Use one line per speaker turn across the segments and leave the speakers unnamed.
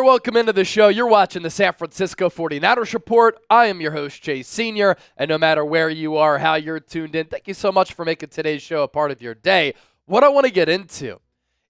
there, welcome into the show. You're watching the San Francisco 49ers Report. I am your host, Jay Sr., and no matter where you are, how you're tuned in, thank you so much for making today's show a part of your day. What I want to get into,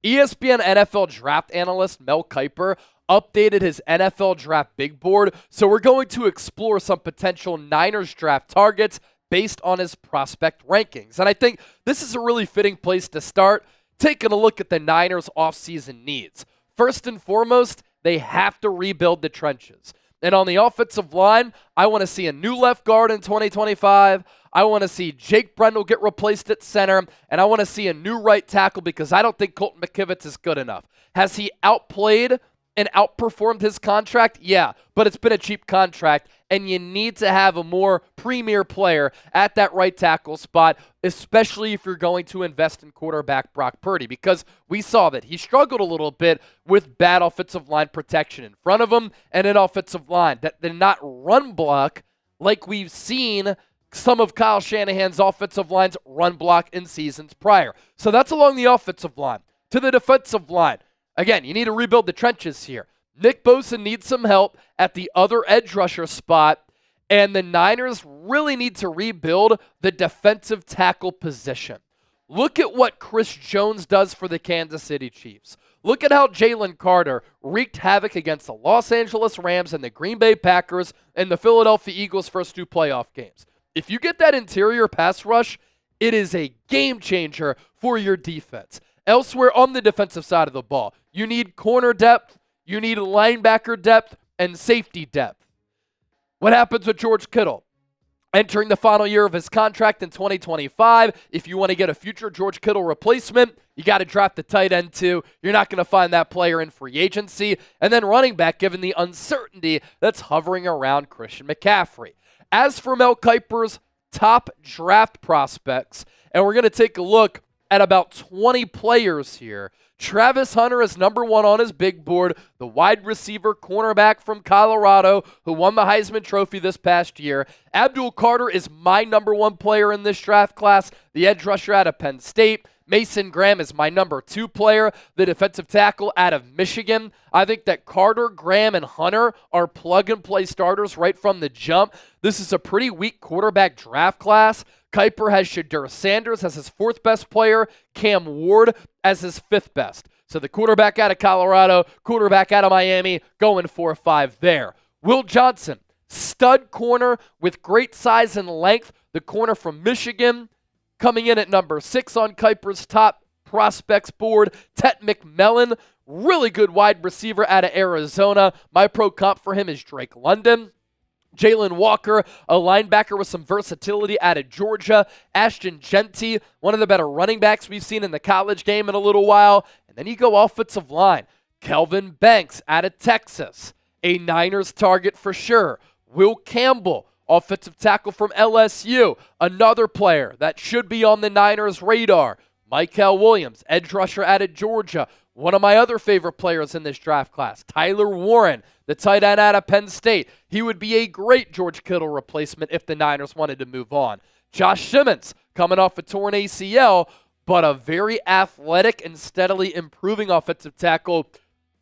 ESPN NFL draft analyst Mel Kiper updated his NFL draft big board, so we're going to explore some potential Niners draft targets based on his prospect rankings. And I think this is a really fitting place to start, taking a look at the Niners' offseason needs. First and foremost, they have to rebuild the trenches. And on the offensive line, I want to see a new left guard in 2025. I want to see Jake Brendel get replaced at center. And I want to see a new right tackle because I don't think Colton McKivitz is good enough. Has he outplayed and outperformed his contract? Yeah, but it's been a cheap contract, and you need to have a more premier player at that right tackle spot, especially if you're going to invest in quarterback Brock Purdy, because we saw that he struggled a little bit with bad offensive line protection in front of him and an offensive line that did not run block like we've seen some of Kyle Shanahan's offensive lines run block in seasons prior. So that's along the offensive line. To the defensive line, again, you need to rebuild the trenches here. Nick Bosa needs some help at the other edge rusher spot, and the Niners really need to rebuild the defensive tackle position. Look at what Chris Jones does for the Kansas City Chiefs. Look at how Jalen Carter wreaked havoc against the Los Angeles Rams and the Green Bay Packers and the Philadelphia Eagles' first two playoff games. If you get that interior pass rush, it is a game changer for your defense. Elsewhere on the defensive side of the ball, you need corner depth, you need linebacker depth, and safety depth. What happens with George Kittle? Entering the final year of his contract in 2025, if you want to get a future George Kittle replacement, you got to draft the tight end too. You're not going to find that player in free agency. And then running back, given the uncertainty that's hovering around Christian McCaffrey. As for Mel Kiper's top draft prospects, and we're going to take a look at about 20 players here. Travis Hunter is number one on his big board, the wide receiver cornerback from Colorado who won the Heisman Trophy this past year. Abdul Carter is my number one player in this draft class, the edge rusher out of Penn State. Mason Graham is my number two player, the defensive tackle out of Michigan. I think that Carter, Graham, and Hunter are plug-and-play starters right from the jump. This is a pretty weak quarterback draft class. Kiper has Shadur Sanders as his fourth best player, Cam Ward as his fifth best. So the quarterback out of Colorado, quarterback out of Miami, going 4-5 there. Will Johnson, stud corner with great size and length, the corner from Michigan, coming in at number 6 on Kiper's top prospects board. Tet McMillan, really good wide receiver out of Arizona. My pro comp for him is Drake London. Jalen Walker, a linebacker with some versatility out of Georgia. Ashton Genty, one of the better running backs we've seen in the college game in a little while. And then you go offensive line. Kelvin Banks out of Texas, a Niners target for sure. Will Campbell, offensive tackle from LSU, another player that should be on the Niners' radar. Mykel Williams, edge rusher out of Georgia, one of my other favorite players in this draft class. Tyler Warren, the tight end out of Penn State. He would be a great George Kittle replacement if the Niners wanted to move on. Josh Simmons, coming off a torn ACL, but a very athletic and steadily improving offensive tackle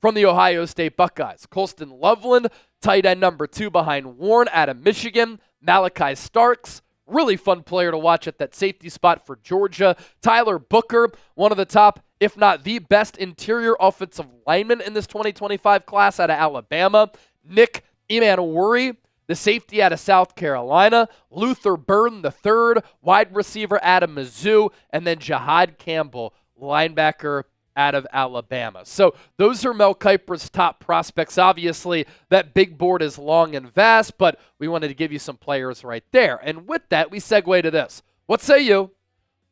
from the Ohio State Buckeyes. Colston Loveland, tight end number 2 behind Warren out of Michigan. Malachi Starks, really fun player to watch at that safety spot for Georgia. Tyler Booker, one of the top, if not the best interior offensive lineman in this 2025 class out of Alabama. Nick Emmanwori, the safety out of South Carolina. Luther Burden III, wide receiver out of Mizzou. And then Jahad Campbell, linebacker out of Alabama. So those are Mel Kiper's top prospects. Obviously, that big board is long and vast, but we wanted to give you some players right there. And with that, we segue to this. What say you?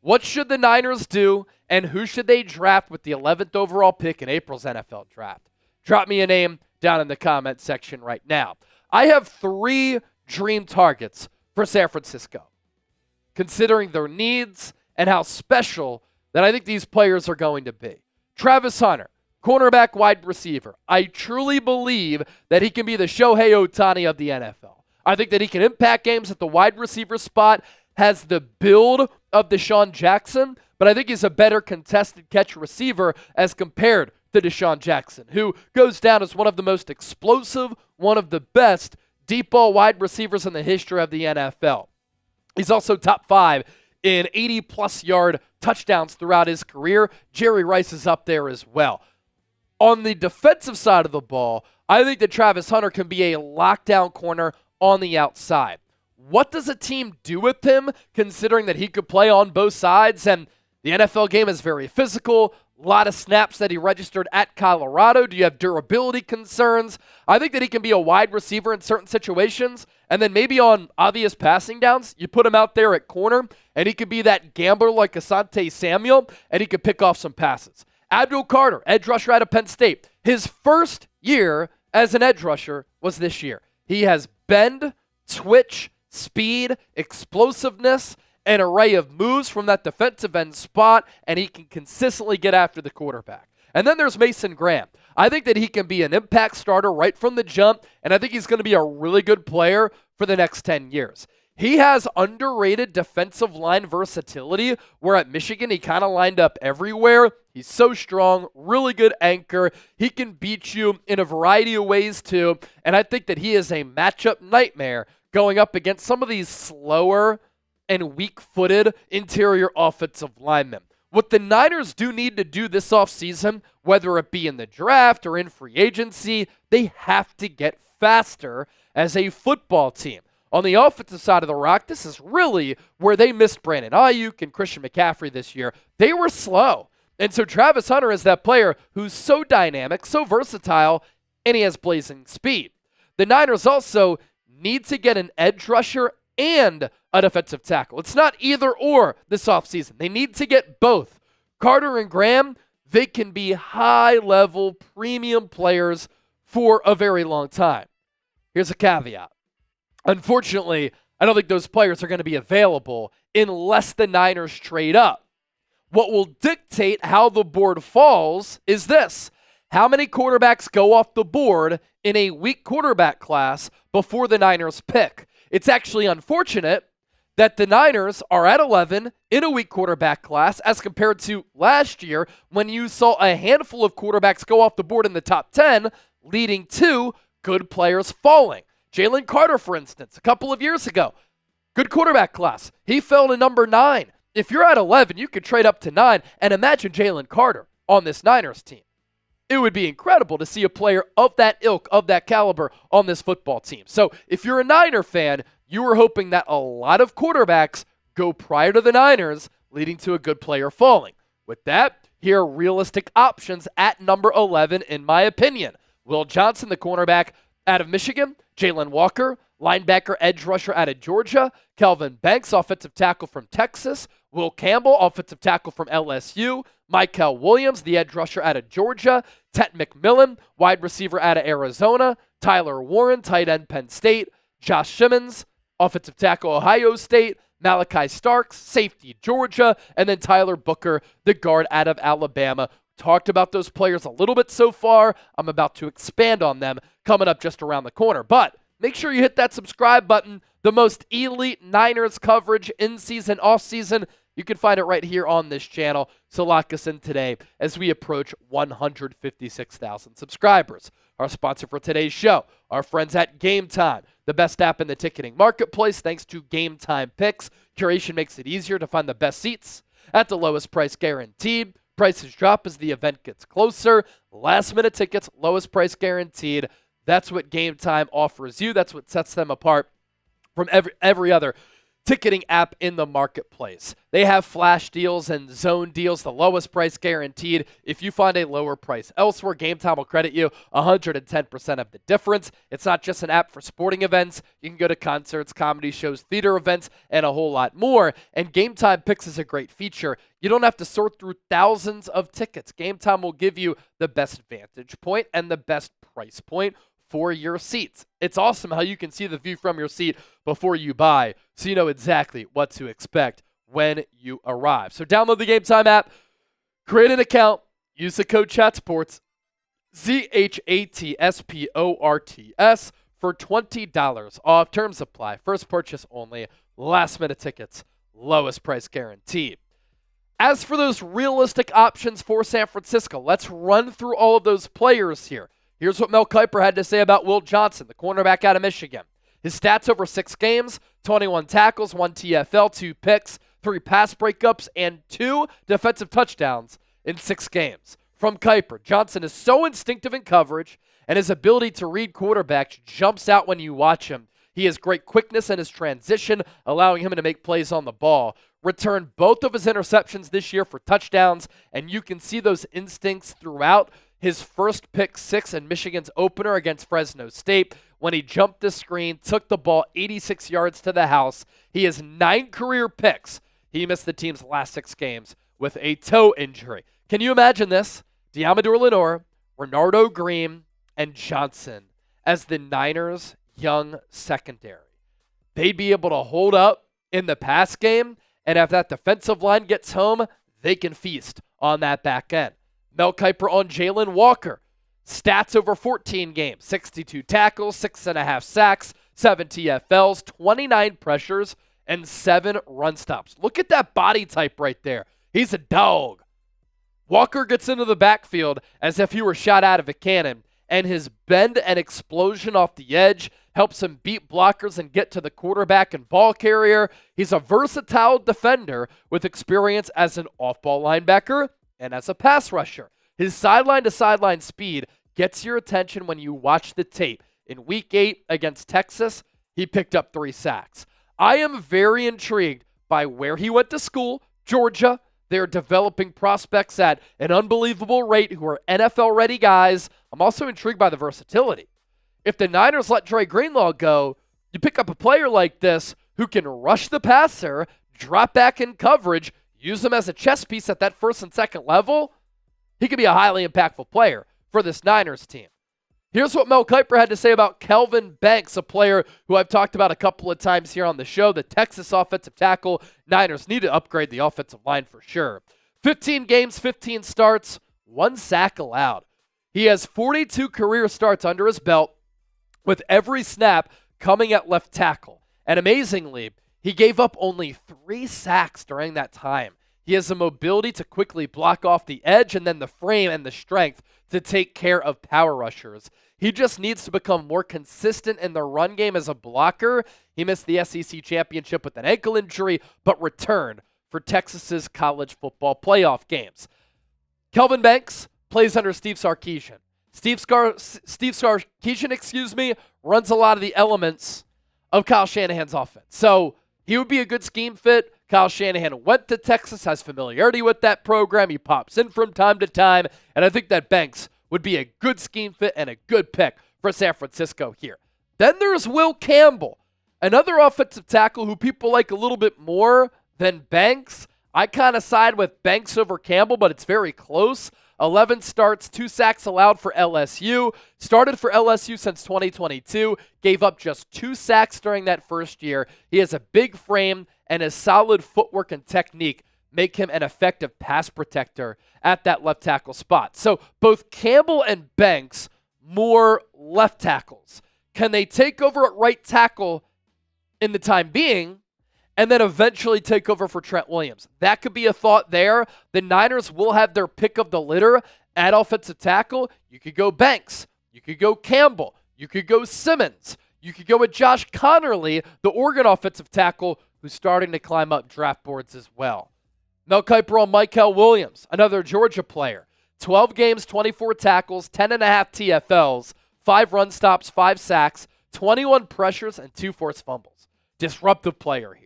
What should the Niners do, and who should they draft with the 11th overall pick in April's NFL draft? Drop me a name down in the comment section right now. I have 3 dream targets for San Francisco, considering their needs and how special that I think these players are going to be. Travis Hunter, cornerback wide receiver. I truly believe that he can be the Shohei Ohtani of the NFL. I think that he can impact games at the wide receiver spot, has the build of Deshaun Jackson, but I think he's a better contested catch receiver as compared to to Deshaun Jackson, who goes down as one of the most explosive, one of the best deep ball wide receivers in the history of the NFL. He's also top 5 in 80-plus yard touchdowns throughout his career. Jerry Rice is up there as well. On the defensive side of the ball, I think that Travis Hunter can be a lockdown corner on the outside. What does a team do with him, considering that he could play on both sides? And the NFL game is very physical. A lot of snaps that he registered at Colorado. Do you have durability concerns? I think that he can be a wide receiver in certain situations. And then maybe on obvious passing downs, you put him out there at corner, and he could be that gambler like Asante Samuel, and he could pick off some passes. Abdul Carter, edge rusher out of Penn State. His first year as an edge rusher was this year. He has bend, twitch, speed, explosiveness, an array of moves from that defensive end spot, and he can consistently get after the quarterback. And then there's Mason Graham. I think that he can be an impact starter right from the jump, and I think he's going to be a really good player for the next 10 years. He has underrated defensive line versatility, where at Michigan he kind of lined up everywhere. He's so strong, really good anchor. He can beat you in a variety of ways too, and I think that he is a matchup nightmare going up against some of these slower and weak-footed interior offensive linemen. What the Niners do need to do this offseason, whether it be in the draft or in free agency, they have to get faster as a football team. On the offensive side of the rock, this is really where they missed Brandon Ayuk and Christian McCaffrey this year. They were slow. And so Travis Hunter is that player who's so dynamic, so versatile, and he has blazing speed. The Niners also need to get an edge rusher and a defensive tackle. It's not either or this offseason. They need to get both. Carter and Graham, they can be high-level premium players for a very long time. Here's a caveat. Unfortunately, I don't think those players are going to be available unless the Niners trade up. What will dictate how the board falls is this: how many quarterbacks go off the board in a weak quarterback class before the Niners pick? It's actually unfortunate that the Niners are at 11 in a weak quarterback class as compared to last year when you saw a handful of quarterbacks go off the board in the top 10, leading to good players falling. Jalen Carter, for instance, a couple of years ago, good quarterback class. He fell to number 9. If you're at 11, you could trade up to 9, and imagine Jalen Carter on this Niners team. It would be incredible to see a player of that ilk, of that caliber on this football team. So if you're a Niner fan, you were hoping that a lot of quarterbacks go prior to the Niners, leading to a good player falling. With that, here are realistic options at number 11, in my opinion. Will Johnson, the cornerback out of Michigan, Jalen Walker, linebacker edge rusher out of Georgia, Kelvin Banks, offensive tackle from Texas, Will Campbell, offensive tackle from LSU, Michael Williams, the edge rusher out of Georgia, Tet McMillan, wide receiver out of Arizona, Tyler Warren, tight end Penn State, Josh Simmons, offensive tackle Ohio State, Malachi Starks, safety Georgia, and then Tyler Booker, the guard out of Alabama. Talked about those players a little bit so far. I'm about to expand on them coming up just around the corner. But make sure you hit that subscribe button. The most elite Niners coverage in season, off season. You can find it right here on this channel. So lock us in today as we approach 156,000 subscribers. Our sponsor for today's show, our friends at Game Time, the best app in the ticketing marketplace. Thanks to Game Time Picks, curation makes it easier to find the best seats at the lowest price guaranteed. Prices drop as the event gets closer. Last minute tickets, lowest price guaranteed. That's what Game Time offers you. That's what sets them apart from every other ticketing app in the marketplace. They have flash deals and zone deals, the lowest price guaranteed. If you find a lower price elsewhere, Game Time will credit you 110% of the difference. It's not just an app for sporting events. You can go to concerts, comedy shows, theater events, and a whole lot more. And Game Time Picks is a great feature. You don't have to sort through thousands of tickets. Game Time will give you the best vantage point and the best price point for your seats. It's awesome how you can see the view from your seat before you buy, so you know exactly what to expect when you arrive. So download the Game Time app, create an account, use the code CHATSPORTS, CHATSPORTS, for $20 off. Terms apply. First purchase only. Last minute tickets. Lowest price guaranteed. As for those realistic options for San Francisco, let's run through all of those players here. Here's what Mel Kiper had to say about Will Johnson, the cornerback out of Michigan. His stats over 6 games, 21 tackles, 1 TFL, 2 picks, 3 pass breakups, and 2 defensive touchdowns in 6 games. From Kiper, Johnson is so instinctive in coverage, and his ability to read quarterbacks jumps out when you watch him. He has great quickness in his transition, allowing him to make plays on the ball. Returned both of his interceptions this year for touchdowns, and you can see those instincts throughout his first pick 6 in Michigan's opener against Fresno State when he jumped the screen, took the ball 86 yards to the house. He has 9 career picks. He missed the team's last 6 games with a toe injury. Can you imagine this? Diamador Lenore, Renardo Green, and Johnson as the Niners' young secondary. They'd be able to hold up in the pass game, and if that defensive line gets home, they can feast on that back end. Mel Kiper on Jalen Walker. Stats over 14 games, 62 tackles, 6.5 sacks, 7 TFLs, 29 pressures, and 7 run stops. Look at that body type right there. He's a dog. Walker gets into the backfield as if he were shot out of a cannon, and his bend and explosion off the edge helps him beat blockers and get to the quarterback and ball carrier. He's a versatile defender with experience as an off-ball linebacker and as a pass rusher. His sideline-to-sideline speed gets your attention when you watch the tape. In Week 8 against Texas, he picked up 3 sacks. I am very intrigued by where he went to school, Georgia. They're developing prospects at an unbelievable rate who are NFL-ready guys. I'm also intrigued by the versatility. If the Niners let Dre Greenlaw go, you pick up a player like this who can rush the passer, drop back in coverage, use him as a chess piece at that first and second level. He could be a highly impactful player for this Niners team. Here's what Mel Kiper had to say about Kelvin Banks, a player who I've talked about a couple of times here on the show, the Texas offensive tackle. Niners need to upgrade the offensive line for sure. 15 games, 15 starts, 1 sack allowed. He has 42 career starts under his belt, with every snap coming at left tackle. And amazingly, he gave up only 3 sacks during that time. He has the mobility to quickly block off the edge and then the frame and the strength to take care of power rushers. He just needs to become more consistent in the run game as a blocker. He missed the SEC championship with an ankle injury, but returned for Texas's college football playoff games. Kelvin Banks plays under Steve Sarkisian. Steve Sarkisian, runs a lot of the elements of Kyle Shanahan's offense. So he would be a good scheme fit. Kyle Shanahan went to Texas, has familiarity with that program. He pops in from time to time, and I think that Banks would be a good scheme fit and a good pick for San Francisco here. Then there's Will Campbell, another offensive tackle who people like a little bit more than Banks. I kind of side with Banks over Campbell, but it's very close. 11 starts, 2 sacks allowed for LSU. Started for LSU since 2022. Gave up just 2 sacks during that first year. He has a big frame, and his solid footwork and technique make him an effective pass protector at that left tackle spot. So both Campbell and Banks, more left tackles. Can they take over at right tackle in the time being, and then eventually take over for Trent Williams? That could be a thought there. The Niners will have their pick of the litter at offensive tackle. You could go Banks. You could go Campbell. You could go Simmons. You could go with Josh Connerly, the Oregon offensive tackle, who's starting to climb up draft boards as well. Mel Kiper on Mykel Williams, another Georgia player. 12 games, 24 tackles, 10.5 TFLs, 5 run stops, 5 sacks, 21 pressures, and 2 forced fumbles. Disruptive player here.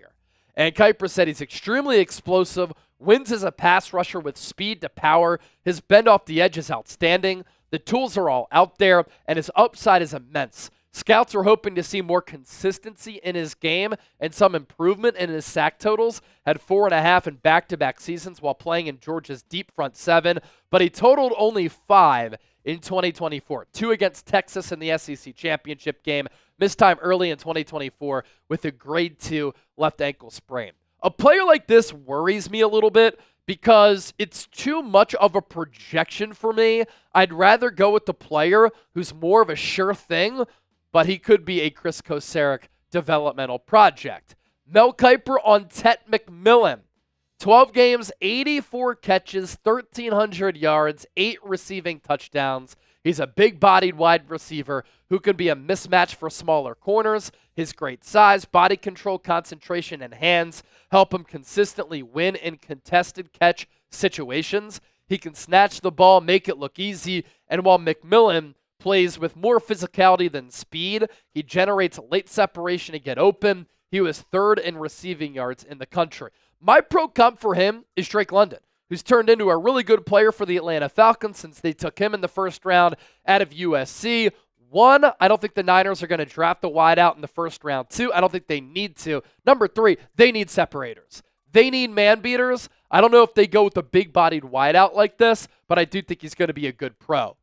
And Kiper said he's extremely explosive, wins as a pass rusher with speed to power. His bend off the edge is outstanding. The tools are all out there, and his upside is immense. Scouts are hoping to see more consistency in his game and some improvement in his sack totals. Had 4.5 in back-to-back seasons while playing in Georgia's deep front 7, but he totaled only 5 in 2024. 2 against Texas in the SEC championship game. Missed time early in 2024 with a grade 2 left ankle sprain. A player like this worries me a little bit because it's too much of a projection for me. I'd rather go with the player who's more of a sure thing, but he could be a Chris Kocurek developmental project. Mel Kiper on Tet McMillan. 12 games, 84 catches, 1,300 yards, 8 receiving touchdowns. He's a big-bodied wide receiver who can be a mismatch for smaller corners. His great size, body control, concentration, and hands help him consistently win in contested catch situations. He can snatch the ball, make it look easy, and while McMillan plays with more physicality than speed, he generates late separation to get open. He was 3rd in receiving yards in the country. My pro comp for him is Drake London, who's turned into a really good player for the Atlanta Falcons since they took him in the first round out of USC. 1, I don't think the Niners are going to draft the wideout in the first round. 2, I don't think they need to. Number 3, they need separators. They need man beaters. I don't know if they go with a big-bodied wideout like this, but I do think he's going to be a good pro.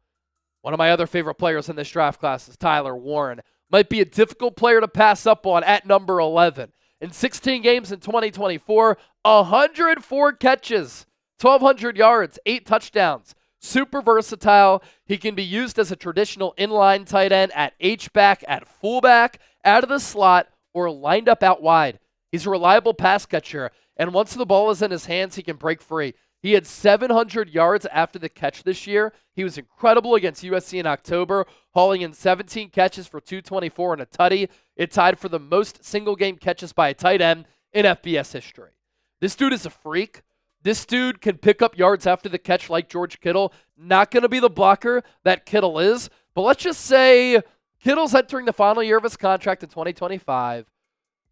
One of my other favorite players in this draft class is Tyler Warren. Might be a difficult player to pass up on at number 11. In 16 games in 2024, 104 catches, 1,200 yards, 8 touchdowns. Super versatile. He can be used as a traditional inline tight end at H-back, at fullback, out of the slot, or lined up out wide. He's a reliable pass catcher, and once the ball is in his hands, he can break free. He had 700 yards after the catch this year. He was incredible against USC in October, hauling in 17 catches for 224 and a tutty. It tied for the most single-game catches by a tight end in FBS history. This dude is a freak. This dude can pick up yards after the catch like George Kittle. Not going to be the blocker that Kittle is, but let's just say Kittle's entering the final year of his contract in 2025.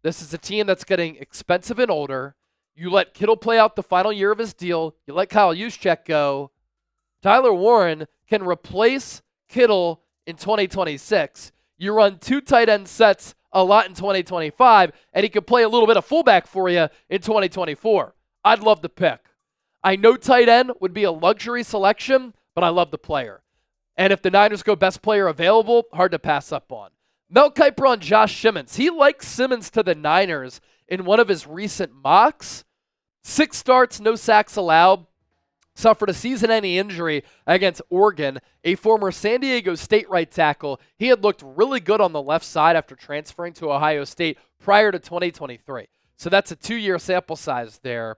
This is a team that's getting expensive and older. You let Kittle play out the final year of his deal. You let Kyle Juszczyk go. Tyler Warren can replace Kittle in 2026. You run 2 tight end sets a lot in 2025, and he could play a little bit of fullback for you in 2024. I'd love the pick. I know tight end would be a luxury selection, but I love the player. And if the Niners go best player available, hard to pass up on. Mel Kiper on Josh Simmons. He likes Simmons to the Niners in one of his recent mocks. 6 starts, no sacks allowed. Suffered a season-ending injury against Oregon, a former San Diego State right tackle. He had looked really good on the left side after transferring to Ohio State prior to 2023. So that's a 2-year sample size there,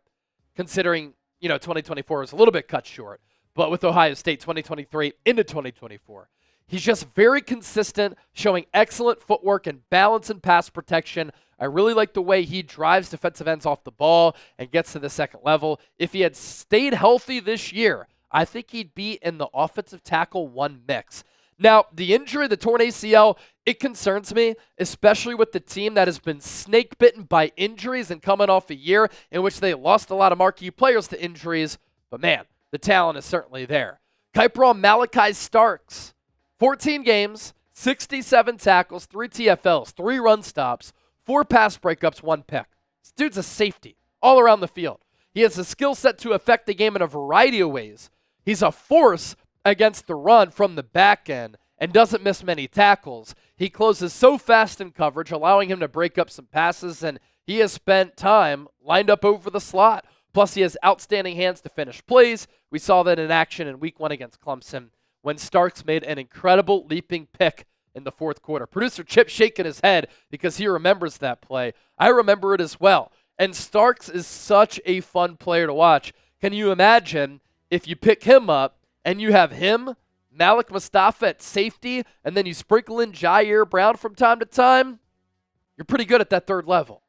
considering, 2024 is a little bit cut short. But with Ohio State 2023 into 2024, he's just very consistent, showing excellent footwork and balance and pass protection. I really like the way he drives defensive ends off the ball and gets to the second level. If he had stayed healthy this year, I think he'd be in the offensive tackle 1 mix. Now, the injury, the torn ACL, it concerns me, especially with the team that has been snake-bitten by injuries and coming off a year in which they lost a lot of marquee players to injuries. But man, the talent is certainly there. Kiper on Malachi Starks. 14 games, 67 tackles, 3 TFLs, 3 run stops, 4 pass breakups, 1 pick. This dude's a safety all around the field. He has a skill set to affect the game in a variety of ways. He's a force against the run from the back end and doesn't miss many tackles. He closes so fast in coverage, allowing him to break up some passes, and he has spent time lined up over the slot. Plus, he has outstanding hands to finish plays. We saw that in action in Week 1 against Clemson when Starks made an incredible leaping pick in the 4th quarter. Producer Chip shaking his head because he remembers that play. I remember it as well. And Starks is such a fun player to watch. Can you imagine if you pick him up and you have him, Malik Mustafa at safety, and then you sprinkle in Jair Brown from time to time? You're pretty good at that 3rd level.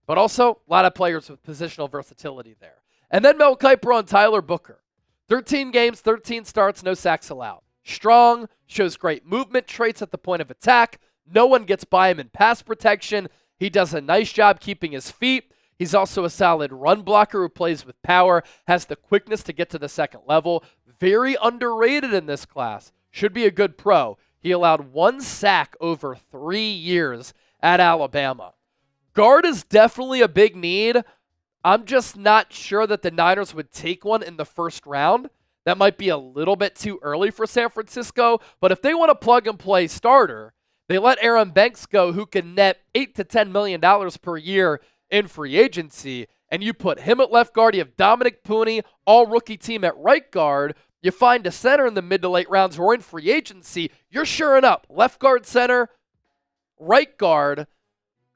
But also, a lot of players with positional versatility there. And then Mel Kiper on Tyler Booker. 13 games, 13 starts, no sacks allowed. Strong, shows great movement traits at the point of attack. No one gets by him in pass protection. He does a nice job keeping his feet. He's also a solid run blocker who plays with power, has the quickness to get to the second level. Very underrated in this class. Should be a good pro. He allowed 1 sack over 3 years at Alabama. Guard is definitely a big need. I'm just not sure that the Niners would take one in the 1st round. That might be a little bit too early for San Francisco, but if they want a plug-and-play starter, they let Aaron Banks go, who can net $8 to $10 million per year in free agency, and you put him at left guard. You have Dominic Pooney, all-rookie team at right guard. You find a center in the mid to late rounds or in free agency. You're shoring up left guard, center, right guard.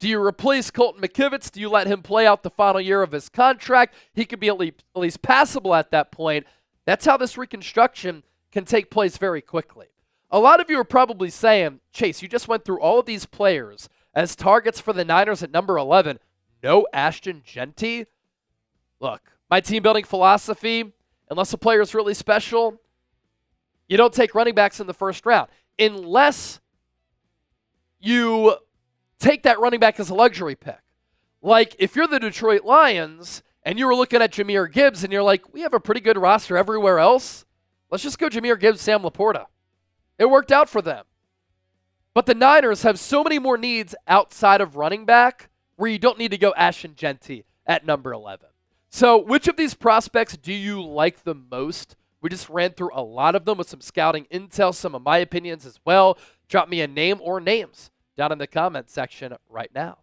Do you replace Colton McKivitz? Do you let him play out the final year of his contract? He could be at least passable at that point. That's how this reconstruction can take place very quickly. A lot of you are probably saying, Chase, you just went through all of these players as targets for the Niners at number 11. No Ashton Jeanty? Look, my team building philosophy, unless a player is really special, you don't take running backs in the first round. Unless you take that running back as a luxury pick. Like, if you're the Detroit Lions and you were looking at Jahmyr Gibbs and you're like, we have a pretty good roster everywhere else, let's just go Jahmyr Gibbs, Sam Laporta. It worked out for them. But the Niners have so many more needs outside of running back where you don't need to go Ashton Jeanty at number 11. So which of these prospects do you like the most? We just ran through a lot of them with some scouting intel, some of my opinions as well. Drop me a name or names down in the comment section right now.